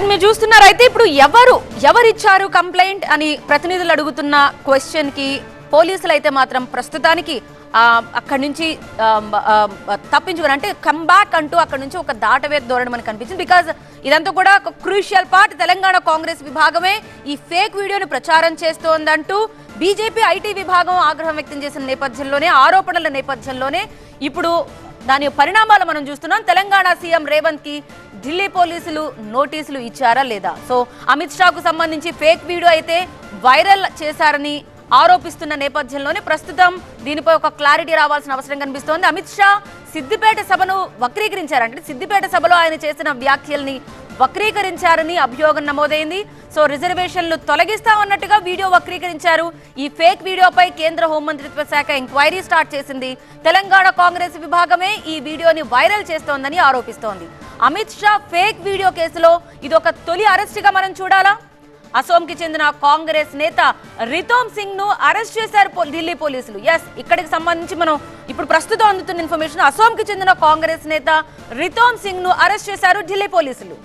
Right, మీరు చూస్తున్నారు. అయితే ఇప్పుడు ఎవరిచ్చారు కంప్లైంట్ అని ప్రతినిధులు అడుగుతున్న క్వశ్చన్ కి పోలీసులు అయితే మాత్రం ప్రస్తుతానికి అక్కడి నుంచి తప్పించుకుని అంటే కమ్ బ్యాక్ అంటూ అక్కడి నుంచి ఒక దాటవేత ధోరణి మనకు కనిపించింది. బికాజ్ ఇదంతా కూడా ఒక క్రూషియల్ పార్ట్. తెలంగాణ కాంగ్రెస్ విభాగమే ఈ ఫేక్ వీడియోను ప్రచారం చేస్తోందంటూ బీజేపీ ఐటీ విభాగం ఆగ్రహం వ్యక్తం చేసిన నేపథ్యంలోనే, ఆరోపణల నేపథ్యంలోనే ఇప్పుడు దాని పరిణామాలు మనం చూస్తున్నాం. తెలంగాణ సీఎం రేవంత్ కి ఢిల్లీ పోలీసులు నోటీసులు ఇచ్చారా లేదా? సో అమిత్ షాకు సంబంధించి ఫేక్ వీడియో అయితే వైరల్ చేశారని ఆరోపిస్తున్న నేపథ్యంలోనే ప్రస్తుతం దీనిపై ఒక క్లారిటీ రావాల్సిన అవసరం కనిపిస్తోంది. అమిత్ షా సిద్దిపేట సభను వక్రీకరించారంటే సిద్దిపేట సభలో ఆయన చేసిన వ్యాఖ్యల్ని వక్రీకరించారని అభియోగం నమోదైంది. సో రిజర్వేషన్లు తొలగిస్తామన్నట్టుగా వీడియో వక్రీకరించారు. ఈ ఫేక్ వీడియోపై కేంద్ర హోంమంత్రిత్వ శాఖ ఎంక్వైరీ స్టార్ట్ చేసింది. తెలంగాణ కాంగ్రెస్ విభాగమే ఈ వీడియోని వైరల్ చేస్తోందని ఆరోపిస్తోంది. అమిత్ షా ఫేక్ వీడియో కేసులో ఇదొక తొలి అరెస్టుగా మనం చూడాలా? అసోంకి చెందిన కాంగ్రెస్ నేత రితోమ్ సింగ్ ను అరెస్ట్ చేశారు ఢిల్లీ పోలీసులు. ఎస్, ఇక్కడికి సంబంధించి మనం ఇప్పుడు ప్రస్తుతం అందుతున్న ఇన్ఫర్మేషన్, అసోంకి చెందిన కాంగ్రెస్ నేత రితోమ్ సింగ్ ను అరెస్ట్ చేశారు ఢిల్లీ పోలీసులు.